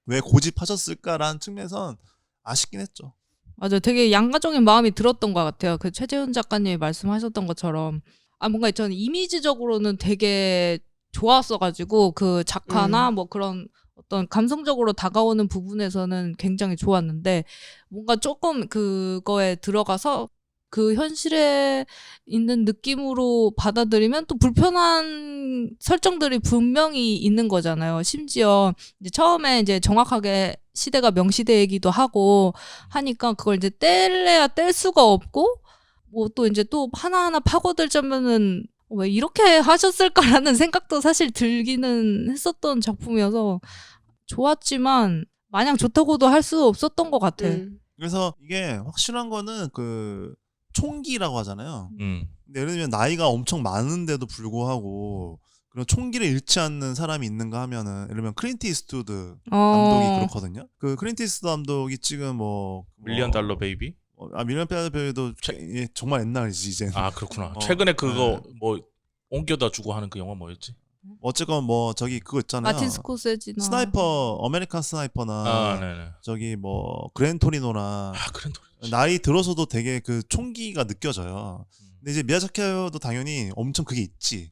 왜 고집하셨을까라는 측면에선 아쉽긴 했죠. 맞아. 되게 양가적인 마음이 들었던 것 같아요. 그 최재훈 작가님이 말씀하셨던 것처럼. 아, 뭔가 저는 이미지적으로는 되게 좋았어가지고 그 작화나 뭐 그런 어떤 감성적으로 다가오는 부분에서는 굉장히 좋았는데, 뭔가 조금 그거에 들어가서 그 현실에 있는 느낌으로 받아들이면 또 불편한 설정들이 분명히 있는 거잖아요. 심지어 이제 처음에 이제 정확하게 시대가 명시되기도 하고 하니까 그걸 이제 뗄래야 뗄 수가 없고, 뭐 또 이제 또 하나하나 파고들자면은 왜 이렇게 하셨을까라는 생각도 사실 들기는 했었던 작품이어서 좋았지만 마냥 좋다고도 할 수 없었던 것 같아. 그래서 이게 확실한 거는 그 총기라고 하잖아요. 근데 예를 들면 나이가 엄청 많은데도 불구하고 그런 총기를 잃지 않는 사람이 있는가 하면은, 예를 들면 클린트 이스트우드 감독이 그렇거든요. 그 클린트 이스트우드 감독이 지금 뭐 밀리언 달러 베이비? 밀리언 달러 베이비도 정말 옛날이지 이제. 아, 그렇구나. 최근에 그거 뭐 옮겨다 주고 하는 그 영화 뭐였지? 어쨌건 뭐 저기 그거 있잖아요. 마틴 스코세지나 스나이퍼, 아메리칸 스나이퍼나 네네. 저기 뭐 그랜토리노나. 그랜토리노. 나이 들어서도 되게 그 총기가 느껴져요. 근데 이제 미야자키도 당연히 엄청 그게 있지.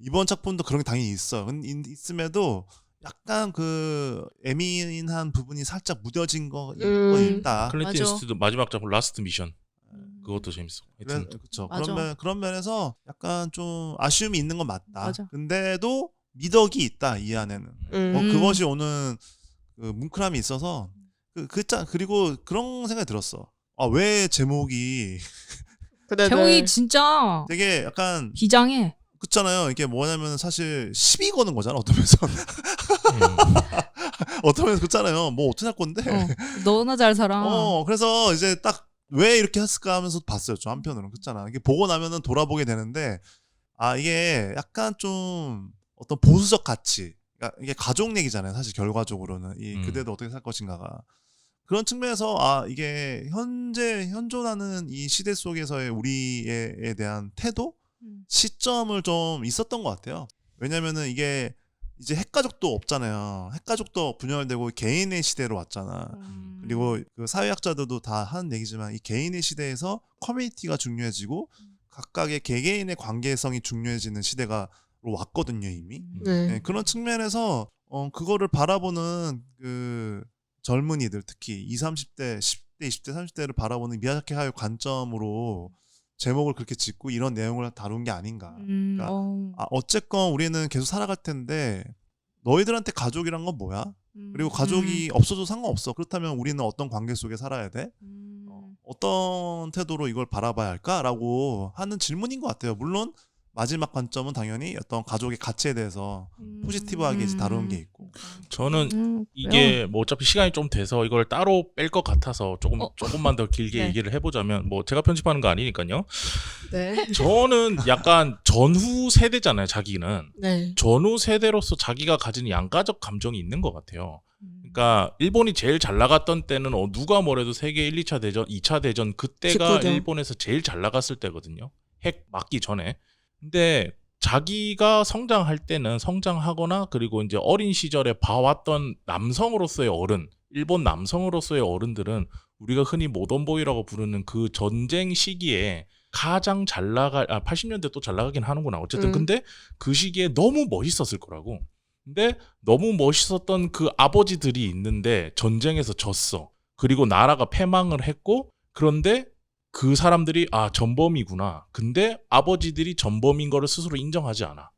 이번 작품도 그런 게 당연히 있어. 있음에도 약간 그 예민한 부분이 살짝 무뎌진 거 있다. 클린트 이스트우드 마지막 작품 라스트 미션. 그것도 재밌어. 그렇죠. 맞아. 그런 면에서 약간 좀 아쉬움이 있는 건 맞다. 맞아. 근데도 미덕이 있다, 이 안에는. 그것이 오는 그 뭉클함이 있어서 그리고 그런 생각이 들었어. 아, 왜 제목이 제목이 진짜 되게 약간 비장해. 그렇잖아요. 이게 뭐냐면 사실 시비 거는 거잖아, 어떤 면에서. 어떤 면에서 그렇잖아요. 뭐 어떻게 할 건데. 너나 잘 살아. 그래서 이제 딱 왜 이렇게 했을까 하면서 봤어요. 좀 한편으로는. 그렇잖아. 이게 보고 나면은 돌아보게 되는데, 아, 이게 약간 좀 어떤 보수적 가치. 그러니까 이게 가족 얘기잖아요. 사실 결과적으로는 이 그대도 어떻게 살 것인가가. 그런 측면에서 아, 이게 현재 현존하는 이 시대 속에서의 우리에 대한 태도, 시점을 좀 있었던 것 같아요. 왜냐면은 이게 이제 핵가족도 없잖아요. 핵가족도 분열되고 개인의 시대로 왔잖아. 그리고 그 사회학자들도 다 하는 얘기지만 이 개인의 시대에서 커뮤니티가 중요해지고 각각의 개개인의 관계성이 중요해지는 시대가 왔거든요, 이미. 네, 그런 측면에서 그거를 바라보는 그 젊은이들, 특히 20, 30대, 20대, 30대를 바라보는 미야자키 하야오 관점으로 제목을 그렇게 짓고 이런 내용을 다룬 게 아닌가. 그러니까 어쨌건 우리는 계속 살아갈 텐데 너희들한테 가족이란 건 뭐야? 그리고 가족이 없어도 상관없어. 그렇다면 우리는 어떤 관계 속에 살아야 돼? 어떤 태도로 이걸 바라봐야 할까라고 하는 질문인 것 같아요. 물론 마지막 관점은 당연히 어떤 가족의 가치에 대해서 포지티브하게 이제 다루는 게 있고. 저는 이게 뭐 어차피 시간이 좀 돼서 이걸 따로 뺄 것 같아서 조금만 더 길게 네. 얘기를 해보자면 뭐 제가 편집하는 거 아니니까요. 네. 저는 약간 전후 세대잖아요. 자기는 네. 전후 세대로서 자기가 가진 양가적 감정이 있는 것 같아요. 그러니까 일본이 제일 잘 나갔던 때는 누가 뭐래도 세계 1, 2차 대전, 2차 대전 그때가 직후죠. 일본에서 제일 잘 나갔을 때거든요. 핵 맞기 전에. 근데 자기가 성장할 때는 성장하거나 그리고 이제 어린 시절에 봐왔던 남성으로서의 어른, 일본 남성으로서의 어른들은 우리가 흔히 모던보이라고 부르는 그 전쟁 시기에 가장 잘 나갈 80년대 또 잘 나가긴 하는구나. 어쨌든 근데 그 시기에 너무 멋있었을 거라고. 근데 너무 멋있었던 그 아버지들이 있는데 전쟁에서 졌어. 그리고 나라가 패망을 했고 그런데 그 사람들이 전범이구나. 근데 아버지들이 전범인 거를 스스로 인정하지 않아.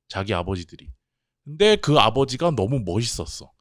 자기 아버지들이. 근데 그 아버지가 너무 멋있었어.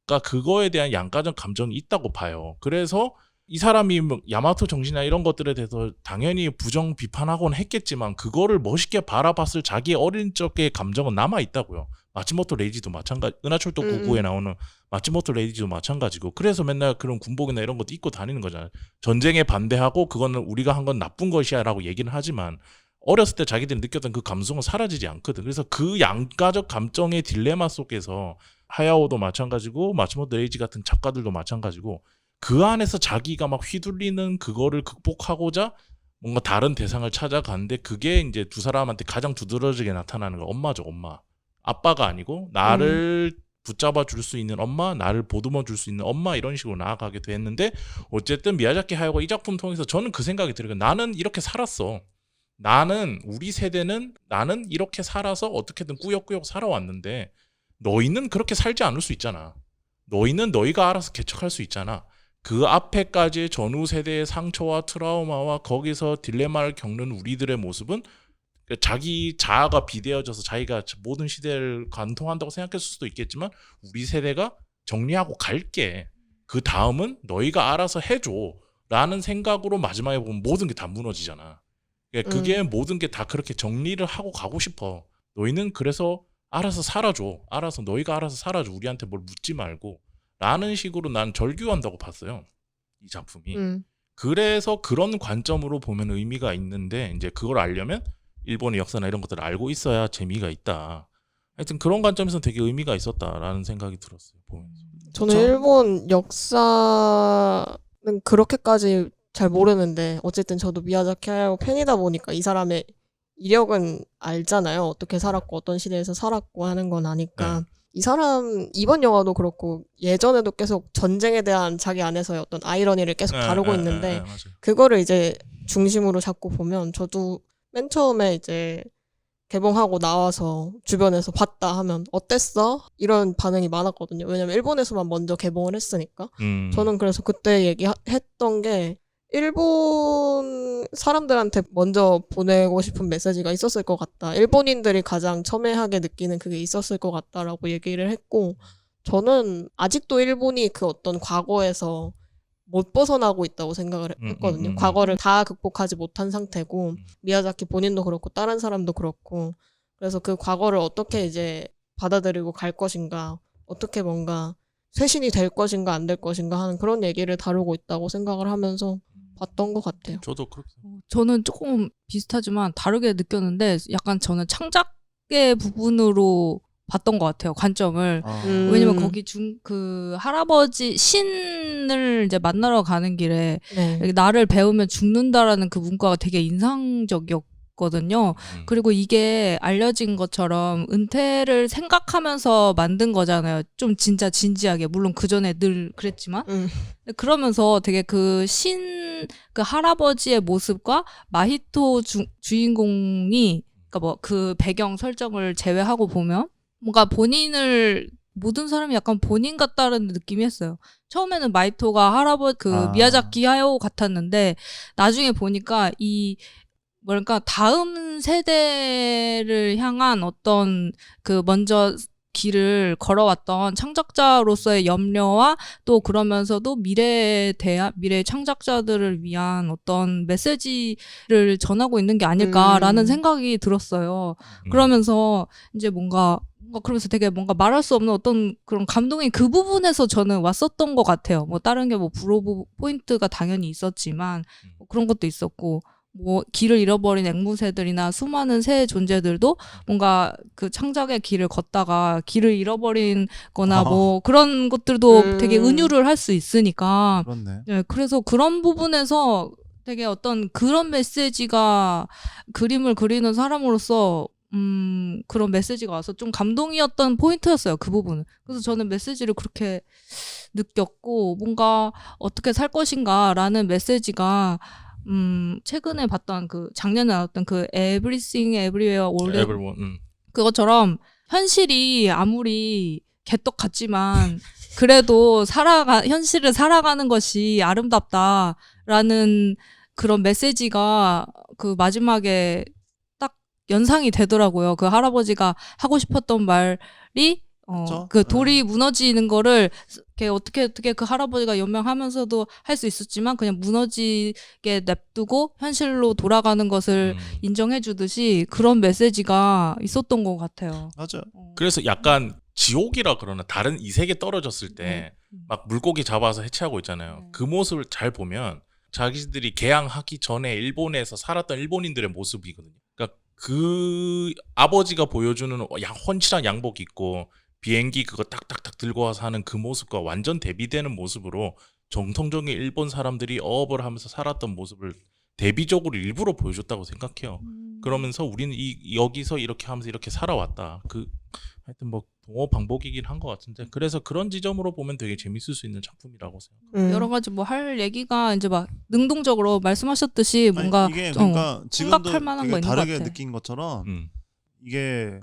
그러니까 그거에 대한 양가적 감정이 있다고 봐요. 그래서 이 사람이 뭐 야마토 정신이나 이런 것들에 대해서 당연히 부정 비판하곤 했겠지만 그거를 멋있게 바라봤을 자기의 어린 적의 감정은 남아있다고요. 마츠모토 레이지도 마찬가지, 은하철도 999에 나오는 마츠모토 레이지도 마찬가지고 그래서 맨날 그런 군복이나 이런 것도 입고 다니는 거잖아요. 전쟁에 반대하고 그거는 우리가 한 건 나쁜 것이야 라고 얘기는 하지만 어렸을 때 자기들이 느꼈던 그 감성은 사라지지 않거든. 그래서 그 양가적 감정의 딜레마 속에서 하야오도 마찬가지고 마츠모토 레이지 같은 작가들도 마찬가지고 그 안에서 자기가 막 휘둘리는 그거를 극복하고자 뭔가 다른 대상을 찾아가는데 그게 이제 두 사람한테 가장 두드러지게 나타나는 거 엄마죠. 엄마. 아빠가 아니고 나를 붙잡아 줄 수 있는 엄마, 나를 보듬어 줄 수 있는 엄마 이런 식으로 나아가게 됐는데 어쨌든 미야자키 하야오가 이 작품 통해서 저는 그 생각이 들어요. 나는 이렇게 살았어. 나는 우리 세대는 나는 이렇게 살아서 어떻게든 꾸역꾸역 살아왔는데 너희는 그렇게 살지 않을 수 있잖아. 너희는 너희가 알아서 개척할 수 있잖아. 그 앞에까지의 전후 세대의 상처와 트라우마와 거기서 딜레마를 겪는 우리들의 모습은 자기 자아가 비대어져서 자기가 모든 시대를 관통한다고 생각했을 수도 있겠지만 우리 세대가 정리하고 갈게. 그 다음은 너희가 알아서 해줘. 라는 생각으로 마지막에 보면 모든 게 다 무너지잖아. 그게 모든 게 다 그렇게 정리를 하고 가고 싶어. 너희는 그래서 알아서 살아줘. 너희가 알아서 살아줘. 우리한테 뭘 묻지 말고. 라는 식으로 난 절규한다고 봤어요. 이 작품이. 그래서 그런 관점으로 보면 의미가 있는데 이제 그걸 알려면 일본의 역사나 이런 것들을 알고 있어야 재미가 있다. 하여튼 그런 관점에서 되게 의미가 있었다라는 생각이 들었어요. 보면서. 저는 일본 역사는 그렇게까지 잘 모르는데 어쨌든 저도 미야자키 하야오 팬이다 보니까 이 사람의 이력은 알잖아요. 어떻게 살았고 어떤 시대에서 살았고 하는 건 아니까. 네. 이 사람 이번 영화도 그렇고 예전에도 계속 전쟁에 대한 자기 안에서의 어떤 아이러니를 계속 다루고 있는데 맞아요. 그거를 이제 중심으로 잡고 보면 저도 맨 처음에 이제 개봉하고 나와서 주변에서 봤다 하면 어땠어? 이런 반응이 많았거든요. 왜냐면 일본에서만 먼저 개봉을 했으니까. 저는 그래서 그때 얘기했던 게 일본 사람들한테 먼저 보내고 싶은 메시지가 있었을 것 같다. 일본인들이 가장 첨예하게 느끼는 그게 있었을 것 같다라고 얘기를 했고 저는 아직도 일본이 그 어떤 과거에서 못 벗어나고 있다고 생각을 했거든요. 과거를 다 극복하지 못한 상태고 미야자키 본인도 그렇고 다른 사람도 그렇고 그래서 그 과거를 어떻게 이제 받아들이고 갈 것인가 어떻게 뭔가 쇄신이 될 것인가 안 될 것인가 하는 그런 얘기를 다루고 있다고 생각을 하면서 봤던 것 같아요. 저도 그렇게 저는 조금 비슷하지만 다르게 느꼈는데 약간 저는 창작의 부분으로 봤던 것 같아요. 관점을. 왜냐면 거기 그 할아버지 신을 이제 만나러 가는 길에 네. 나를 배우면 죽는다라는 그 문구가 되게 인상적이었거든요. 그리고 이게 알려진 것처럼 은퇴를 생각하면서 만든 거잖아요. 좀 진짜 진지하게. 물론 그 전에 늘 그랬지만. 그러면서 되게 그 할아버지의 모습과 마히토 주인공이 그러니까 뭐 그 배경 설정을 제외하고 보면 뭔가 본인을 모든 사람이 약간 본인 같다는 느낌이 했어요. 처음에는 마이토가 할아버지 아. 미야자키 하야오 같았는데 나중에 보니까 이 뭐랄까 다음 세대를 향한 어떤 그 먼저 길을 걸어왔던 창작자로서의 염려와 또 그러면서도 미래에 대한 미래 창작자들을 위한 어떤 메시지를 전하고 있는 게 아닐까라는 생각이 들었어요. 그러면서 이제 뭔가 그러면서 되게 뭔가 말할 수 없는 어떤 그런 감동이 그 부분에서 저는 왔었던 것 같아요. 뭐 다른 게 뭐 브로브 포인트가 당연히 있었지만 뭐 그런 것도 있었고 뭐 길을 잃어버린 앵무새들이나 수많은 새 존재들도 뭔가 그 창작의 길을 걷다가 길을 잃어버린 거나 뭐 그런 것들도 되게 은유를 할 수 있으니까 그렇네. 네, 그래서 그런 부분에서 되게 어떤 그런 메시지가 그림을 그리는 사람으로서 그런 메시지가 와서 좀 감동이었던 포인트였어요. 그 부분은. 그래서 저는 메시지를 그렇게 느꼈고 뭔가 어떻게 살 것인가라는 메시지가 최근에 봤던 그 작년에 나왔던 그 Everything Everywhere All at Everyone, 그것처럼 현실이 아무리 개떡 같지만 그래도 현실을 살아가는 것이 아름답다라는 그런 메시지가 그 마지막에 딱 연상이 되더라고요. 그 할아버지가 하고 싶었던 말이 그 돌이 무너지는 거를 어떻게 그 할아버지가 연명하면서도 할 수 있었지만 그냥 무너지게 냅두고 현실로 돌아가는 것을 인정해 주듯이 그런 메시지가 있었던 것 같아요. 맞아요. 그래서 약간 지옥이라 그러나 다른 이색에 떨어졌을 때 막 물고기 잡아서 해체하고 있잖아요. 그 모습을 잘 보면 자기들이 개항하기 전에 일본에서 살았던 일본인들의 모습이거든요. 그러니까 그 아버지가 보여주는 헌칠한 양복 입고 비행기 그거 딱딱딱 들고 와서 하는 그 모습과 완전 대비되는 모습으로 정통적인 일본 사람들이 어업을 하면서 살았던 모습을 대비적으로 일부러 보여줬다고 생각해요. 그러면서 우리는 여기서 이렇게 하면서 이렇게 살아왔다. 하여튼 뭐 동호 방법이긴 한 것 같은데 그래서 그런 지점으로 보면 되게 재밌을 수 있는 작품이라고 생각해요. 여러 가지 뭐 할 얘기가 이제 막 능동적으로 말씀하셨듯이 뭔가 이게 그러니까 지금도 생각할 만한 되게 거 있는 것 다르게 같아. 느낀 것처럼 이게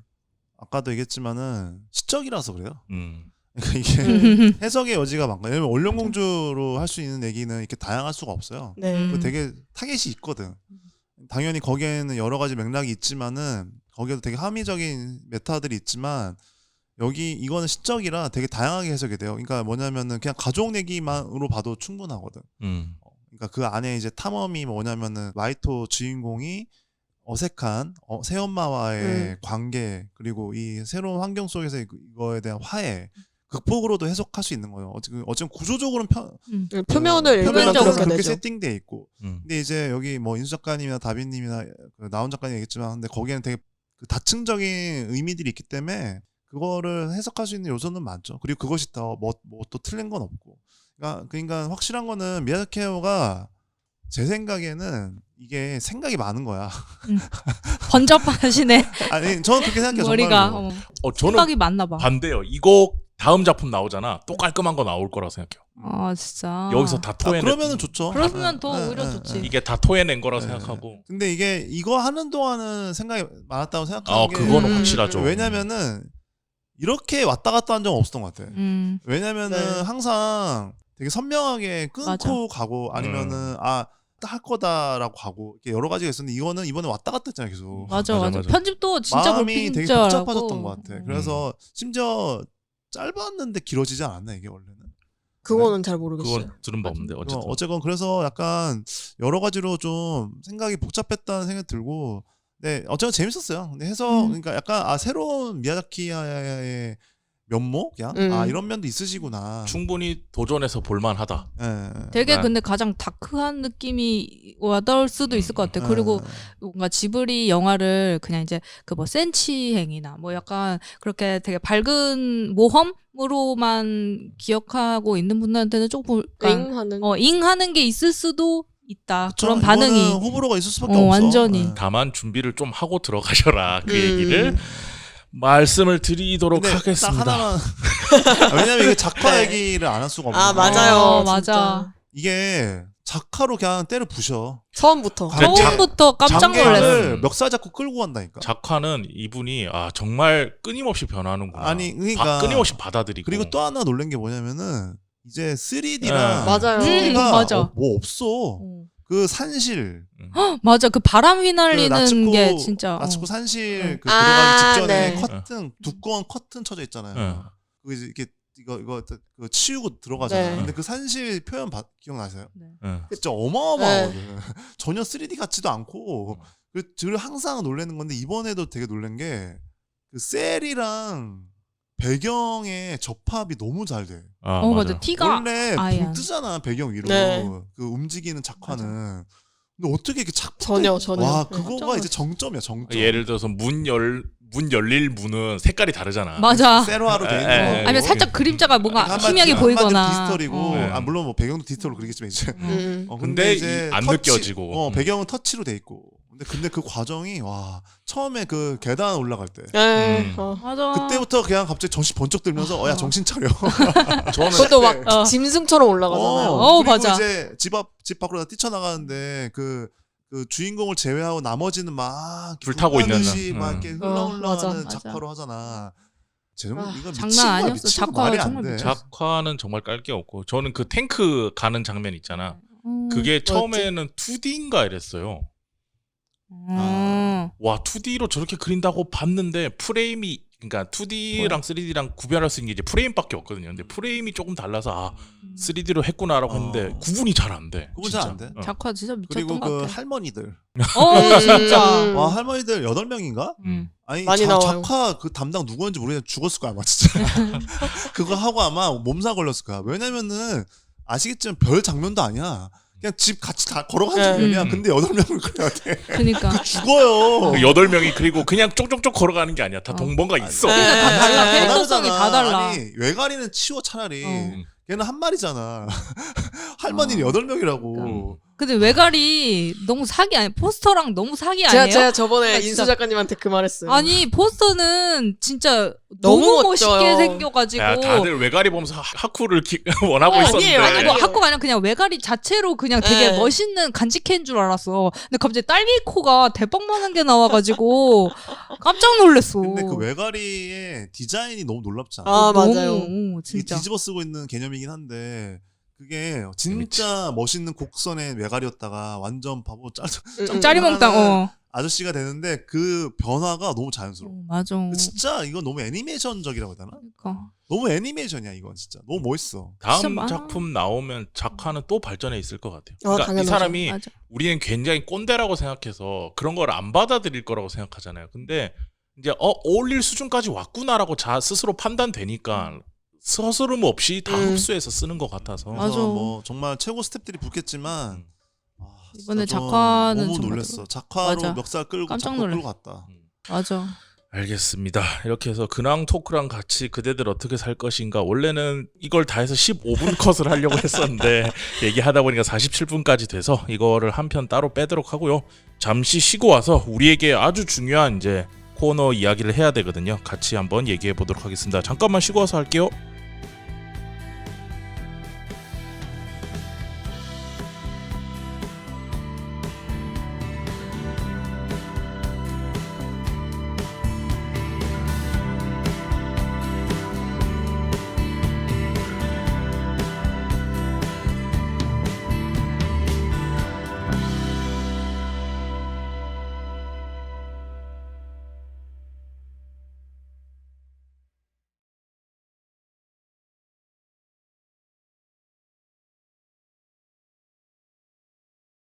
아까도 얘기했지만은 시적이라서 그래요. 그러니까 이게 해석의 여지가 많고 왜냐면 원령공주로 할 수 있는 얘기는 이렇게 다양할 수가 없어요. 네. 되게 타겟이 있거든. 당연히 거기에는 여러 가지 맥락이 있지만은 거기에도 되게 함의적인 메타들이 있지만 여기 이거는 시적이라 되게 다양하게 해석이 돼요. 그러니까 뭐냐면은 그냥 가족 얘기만으로 봐도 충분하거든. 그러니까 그 안에 이제 탐험이 뭐냐면은 마이토 주인공이 어색한 새엄마와의 관계 그리고 이 새로운 환경 속에서 이거에 대한 화해 극복으로도 해석할 수 있는 거예요. 어쨌든 구조적으로는 표면을 표면적으로 그렇게 그렇게 내죠. 세팅돼 있고 근데 이제 여기 뭐 인수 작가님이나 다빈님이나 나온 작가님 얘기했지만 근데 거기에는 되게 그 다층적인 의미들이 있기 때문에 그거를 해석할 수 있는 요소는 많죠. 그리고 그것이 더 뭐 또 틀린 건 없고 그러니까 확실한 거는 미야자키 하야오가 제 생각에는 이게 생각이 많은 거야. 번잡하시네. 아니 저는 그렇게 생각해요. 머리가 정말로. 저는 생각이 많나 봐. 반대요. 이거 다음 작품 나오잖아. 또 깔끔한 거 나올 거라고 생각해요. 아 진짜. 여기서 다 토해낸 그러면은 좋죠. 그러면 더 네, 오히려 네, 좋지. 네. 이게 다 토해낸 거라 네. 생각하고. 근데 이거 하는 동안은 생각이 많았다고 생각하는 게 그거는 확실하죠. 왜냐면은 이렇게 왔다 갔다 한 적은 없었던 것 같아. 왜냐면은 네. 항상 되게 선명하게 끊고 맞아. 가고 아니면은 할 거다라고 가고 이렇게 여러 가지가 있었는데 이거는 이번에 왔다 갔다 했잖아요 계속. 맞아. 맞아. 편집도 진짜 마음이 그렇게 되게 힘들더라고. 복잡해졌던 것 같아. 그래서 심지어 짧았는데 길어지지 않았나 이게 원래는. 그거는 잘 모르겠어요. 그건 들은 바 없는데 어쨌든. 어쨌건 그래서 약간 여러 가지로 좀 생각이 복잡했다는 생각이 들고, 네 어쨌건 재밌었어요. 근데 그러니까 약간 새로운 미야자키 하야의 면모, 그냥 이런 면도 있으시구나. 충분히 도전해서 볼만하다. 되게 네. 근데 가장 다크한 느낌이 와닿을 수도 있을 것 같아. 그리고 뭔가 지브리 영화를 그냥 이제 그 뭐 센치행이나 뭐 약간 그렇게 되게 밝은 모험으로만 기억하고 있는 분들한테는 조금 잉하는 잉하는 게 있을 수도 있다. 그쵸? 그런 반응이 이거는 호불호가 있을 수밖에 없어. 완전히. 네. 다만 준비를 좀 하고 들어가셔라. 그 얘기를 말씀을 드리도록 근데 하겠습니다. 딱 하나만 왜냐면 이게 작화 네. 얘기를 안 할 수가 없는 아 거야. 맞아요. 맞아. 진짜. 이게 작화로 그냥 때려 부셔. 처음부터. 자- 처음부터 깜짝 놀랐어. 장관을 멱살 잡고 끌고 간다니까. 작화는 이분이 정말 끊임없이 변하는구나. 아니 그러니까 끊임없이 받아들이고. 그리고 또 하나 놀란 게 뭐냐면은 이제 3D랑 네. 맞아요. 맞아. 뭐 없어. 그 산실 맞아. 그 바람 그 휘날리는 게 진짜. 나츠코 산실 응. 그 들어가기 직전에 네. 커튼 두꺼운 커튼 쳐져 있잖아요. 응. 그 이제 이렇게 이거 그 치우고 들어가잖아요. 네. 근데 그 산실 표현 기억나세요? 응. 진짜 어마어마하거든. 전혀 3D 같지도 않고 그 항상 놀라는 건데 이번에도 되게 놀란 게 그 셀이랑 배경의 접합이 너무 잘 돼. 맞아. 티가 원래 아예 붕 안 뜨잖아 배경 위로 네. 그 움직이는 작화는. 근데 어떻게 이렇게 착 전혀. 와 네. 그거가 이제 정점이야 정점. 예를 들어서 문 열릴 문은 색깔이 다르잖아. 맞아. 세로화로 돼 있는 에, 거. 에, 아니면 살짝 그림자가 뭔가 한마디- 희미하게 한마디로 보이거나. 디지털이고 어. 물론 뭐 배경도 디지털로 그리겠지만 이제 근데 이제 안 느껴지고. 배경은 터치로 돼 있고 근데 그 과정이 와 처음에 그 계단 올라갈 때 네. 맞아. 그때부터 그냥 갑자기 정신 번쩍 들면서 야 정신 차려. 저는 그것도 막 짐승처럼 올라가잖아요. 그리고 맞아. 이제 집 밖으로 다 뛰쳐나가는데 그 주인공을 제외하고 나머지는 막 불타고 있는, 듯이 막 이렇게 흘러가는 맞아. 작화로 하잖아. 쟤는 이거 장난 미친 거야, 아니었어. 미친 거 작화가 말이 안 정말 돼. 미쳤어. 작화는 정말 깔 게 없고 저는 그 탱크 가는 장면 있잖아. 그게 뭐였지? 처음에는 2D인가 이랬어요. 와 2D로 저렇게 그린다고 봤는데 프레임이 그러니까 2D랑 3D랑 구별할 수 있는 게 이제 프레임밖에 없거든요. 근데 프레임이 조금 달라서 3D로 했구나라고 했는데 구분이 잘 안 돼. 구분 잘 진짜. 안 돼. 작화 진짜 그리고 미쳤던 것 그 같아. 할머니들. 진짜. 와 할머니들 8명인가? 아니 많이 나와요. 작화 그 담당 누구였는지 모르겠는데 죽었을 거야 아마 진짜. 그거 하고 아마 몸살 걸렸을 거야. 왜냐면은 아시겠지만 별 장면도 아니야. 그냥 집 같이 다 걸어가는 네. 장면이야. 근데 8명을 그려야 돼. 그러니까. 죽어요. 그 8명이 그리고 그냥 쪽쪽쪽 걸어가는 게 아니야. 다 동번가 있어. 그러니까 다 달라. 네. 캐릭터성이 다 달라. 아니 외가리는 치워 차라리. 어. 걔는 한 마리잖아. 할머니는 8명이라고. 근데 외갈이 너무 사기 아니야? 포스터랑 너무 사기 아니에요? 제가 저번에 아, 인수 진짜. 작가님한테 그 말했어요. 아니 포스터는 진짜 너무 너무 멋져요. 멋있게 생겨가지고 야, 다들 외가리 보면서 하쿠를 원하고 있었는데. 아니에요. 아니 뭐 학교가 아니라 그냥 외가리 자체로 그냥 되게 네. 멋있는 간직해인 줄 알았어. 근데 갑자기 딸기 코가 대빵만한 게 나와가지고 깜짝 놀랐어. 근데 그 외가리의 디자인이 너무 놀랍지 않아? 아 너무, 맞아요. 이게 진짜. 뒤집어 쓰고 있는 개념이긴 한데 그게 진짜 멋있는 곡선의 외가리였다가 완전 바보 짜리몽땅. 아저씨가 되는데 그 변화가 너무 자연스러워. 맞아. 진짜 이거 너무 애니메이션적이라고 해야 되나? 그러니까. 너무 애니메이션이야 이건 진짜. 너무 멋있어. 다음 진짜 많아. 작품 나오면 작화는 또 발전해 있을 것 같아요. 어, 그러니까 이 당연하죠. 사람이 맞아. 우리는 굉장히 꼰대라고 생각해서 그런 걸 안 받아들일 거라고 생각하잖아요. 근데 이제 어울릴 수준까지 왔구나라고 스스로 판단되니까 서스름 없이 다 흡수해서 쓰는 것 같아서. 그래서 맞아. 뭐 정말 최고 스텝들이 붙겠지만 이번에 진짜 좀 작화는 너무 정말 놀랐어. 작화로 맞아. 멱살 끌고 깜짝 작화 놀래. 끌고 갔다. 맞아. 알겠습니다. 이렇게 해서 근황 토크랑 같이 그대들 어떻게 살 것인가. 원래는 이걸 다 해서 15분 컷을 하려고 했었는데 얘기하다 보니까 47분까지 돼서 이거를 한 편 따로 빼도록 하고요. 잠시 쉬고 와서 우리에게 아주 중요한 이제 코너 이야기를 해야 되거든요. 같이 한번 얘기해 보도록 하겠습니다. 잠깐만 쉬고 와서 할게요.